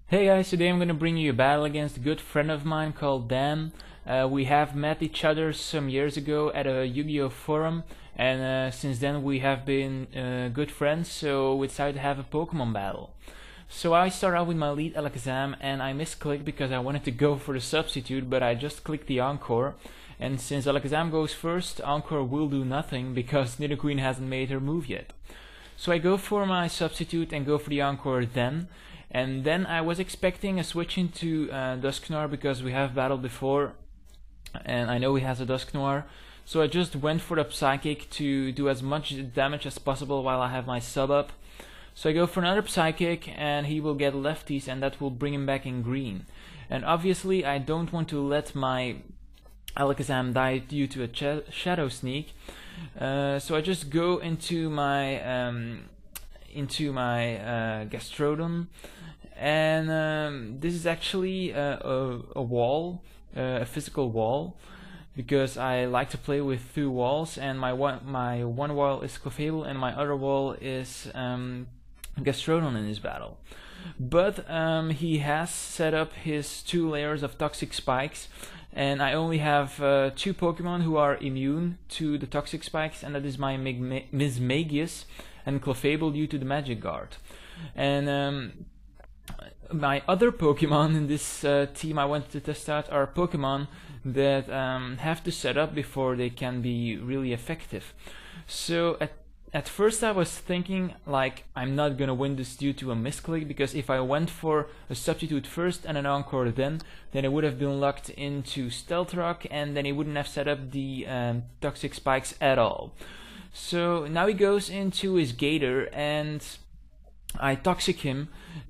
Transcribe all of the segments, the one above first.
Hey guys, today I'm gonna bring you a battle against a good friend of mine called Dan. We have met each other some years ago at a Yu-Gi-Oh forum, and since then we have been good friends, so we decided to have a Pokemon battle. So I start out with my lead Alakazam, and I misclicked because I wanted to go for the substitute, but I just clicked the Encore. And since Alakazam goes first, Encore will do nothing because Nidoqueen hasn't made her move yet. So I go for my substitute and go for the Encore then. And then I was expecting a switch into Dusknoir because we have battled before and I know he has a Dusknoir. So I just went for the Psychic to do as much damage as possible while I have my sub up. So I go for another Psychic and he will get lefties and that will bring him back in green. And obviously I don't want to let my Alakazam die due to a Shadow Sneak. So I just go into my Gastrodon, and this is actually a wall, a physical wall, because I like to play with two walls, and my one wall is Clefable and my other wall is Gastrodon in this battle. But he has set up his 2 layers of toxic spikes, and I only have 2 Pokemon who are immune to the toxic spikes, and that is my Mismagius and Clefable due to the Magic Guard. And my other Pokemon in this team I wanted to test out are Pokemon that have to set up before they can be really effective. So at first I was thinking like I'm not gonna win this due to a misclick, because if I went for a substitute first and an Encore then it would have been locked into Stealth Rock and then he wouldn't have set up the toxic spikes at all. So now he goes into his Gator and I toxic him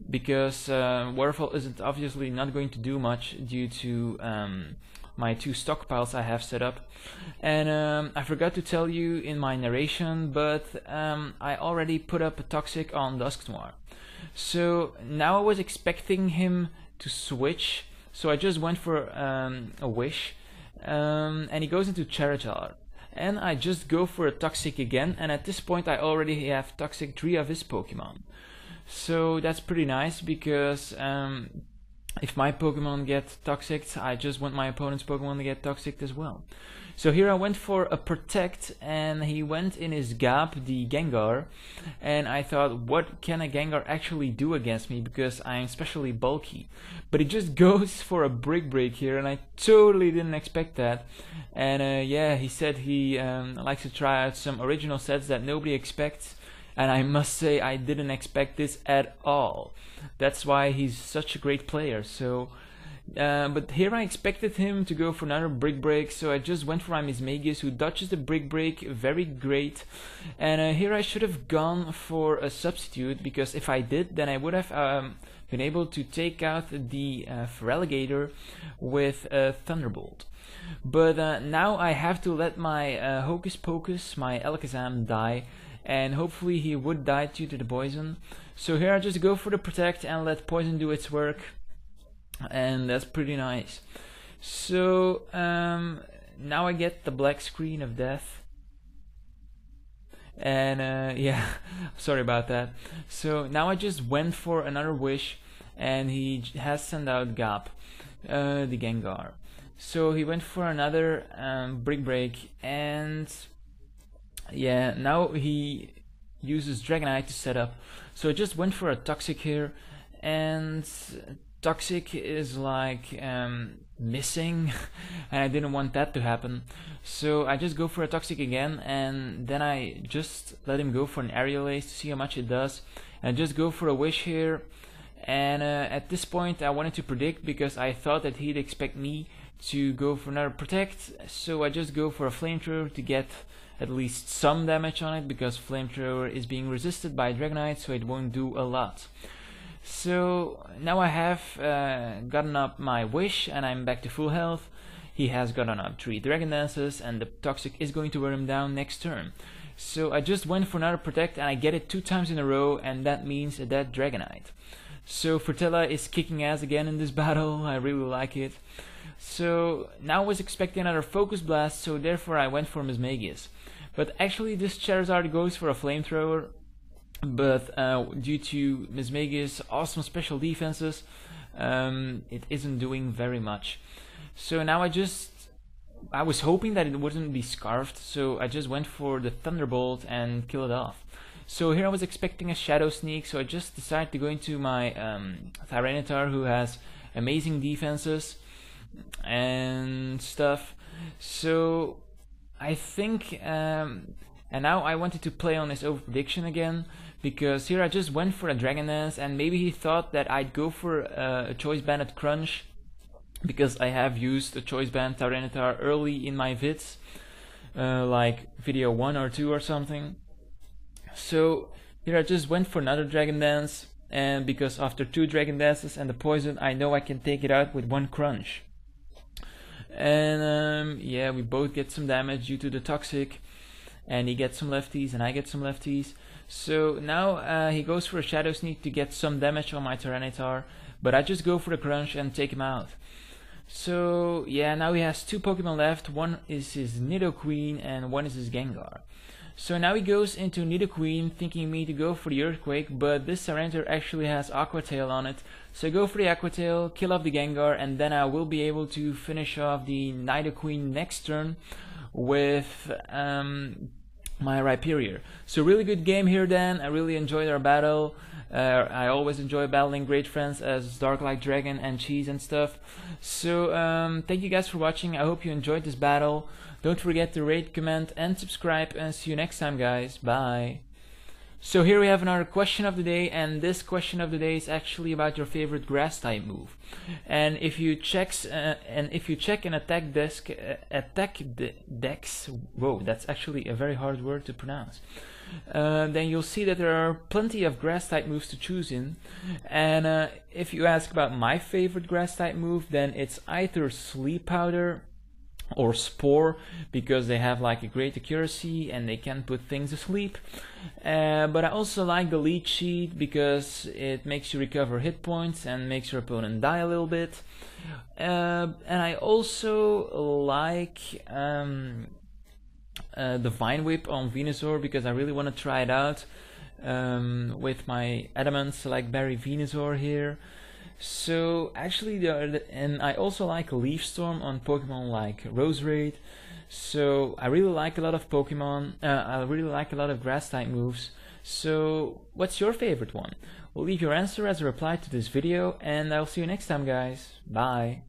because Waterfall isn't obviously not going to do much due to my 2 stockpiles I have set up. And I forgot to tell you in my narration, but I already put up a toxic on Dusknoir. So now I was expecting him to switch, so I just went for a Wish, and he goes into Charizard. And I just go for a toxic again, and at this point I already have toxic 3 of his Pokemon. So that's pretty nice, because if my Pokemon get toxic, I just want my opponent's Pokemon to get toxic as well. So here I went for a Protect, and he went in his Gap, the Gengar, and I thought, what can a Gengar actually do against me, because I'm especially bulky. But he just goes for a Brick Break here, and I totally didn't expect that. And yeah, he said he likes to try out some original sets that nobody expects, and I must say I didn't expect this at all. That's why he's such a great player. So but here I expected him to go for another Brick Break, so I just went for my Mismagius, who dodges the Brick Break very great. And here I should have gone for a substitute, because if I did, then I would have been able to take out the Feraligatr with a Thunderbolt. But now I have to let my Hocus Pocus, my Alakazam, die, and hopefully he would die due to the poison. So here I just go for the Protect and let poison do its work, and that's pretty nice. So now I get the black screen of death, and yeah, sorry about that. So now I just went for another Wish, and he has sent out Gap, the Gengar. So he went for another Brick Break, and yeah, now he uses Dragonite to set up. So I just went for a Toxic here, and Toxic is like missing, and I didn't want that to happen. So I just go for a Toxic again, and then I just let him go for an Aerial Ace to see how much it does, and just go for a Wish here. And at this point I wanted to predict, because I thought that he'd expect me to go for another Protect, so I just go for a Flamethrower to get at least some damage on it, because Flamethrower is being resisted by Dragonite, so it won't do a lot. So now I have gotten up my Wish, and I'm back to full health. He has gotten up 3 Dragon Dances, and the Toxic is going to wear him down next turn. So I just went for another Protect, and I get it 2 times in a row, and that means a dead Dragonite. So Fertilla is kicking ass again in this battle. I really like it. So now I was expecting another Focus Blast, so therefore I went for Mismagius. But actually this Charizard goes for a Flamethrower, but due to Ms. Magus' awesome special defenses, it isn't doing very much. So now I was hoping that it wouldn't be scarfed, so I just went for the Thunderbolt and kill it off. So here I was expecting a Shadow Sneak, so I just decided to go into my Tyranitar, who has amazing defenses and stuff. So I think, and now I wanted to play on his over-prediction again, because here I just went for a Dragon Dance, and maybe he thought that I'd go for a Choice Banded Crunch, because I have used a Choice Band Tyranitar early in my vids, like video 1 or 2 or something. So here I just went for another Dragon Dance, and because after 2 Dragon Dances and the poison, I know I can take it out with 1 Crunch. And yeah, we both get some damage due to the Toxic, and he gets some lefties and I get some lefties. So now he goes for a Shadow Sneak to get some damage on my Tyranitar, but I just go for the Crunch and take him out. So yeah, now he has 2 Pokemon left. One is his Nidoqueen and one is his Gengar. So now he goes into Nidoqueen thinking me to go for the Earthquake, but this Tyranitar actually has Aqua Tail on it. So I go for the Aqua Tail, kill off the Gengar, and then I will be able to finish off the Nidoqueen next turn with my Rhyperior. So really good game here then. I really enjoyed our battle. I always enjoy battling great friends as Dark-like Dragon and Cheese and stuff. So thank you guys for watching. I hope you enjoyed this battle. Don't forget to rate, comment and subscribe, and see you next time guys. Bye. So here we have another question of the day, and this question of the day is actually about your favorite grass type move. And if you check an attack dex, whoa, that's actually a very hard word to pronounce. Then you'll see that there are plenty of grass type moves to choose in. And if you ask about my favorite grass type move, then it's either Sleep Powder or Spore, because they have like a great accuracy and they can put things to sleep. But I also like the Leech Seed because it makes you recover hit points and makes your opponent die a little bit. And I also like the Vine Whip on Venusaur, because I really want to try it out with my Adamant Select Berry Venusaur here. So actually, and I also like Leaf Storm on Pokemon like Roserade. So I really like a lot of Pokemon. I really like a lot of grass type moves. So what's your favorite one? Well, leave your answer as a reply to this video, and I'll see you next time guys. Bye.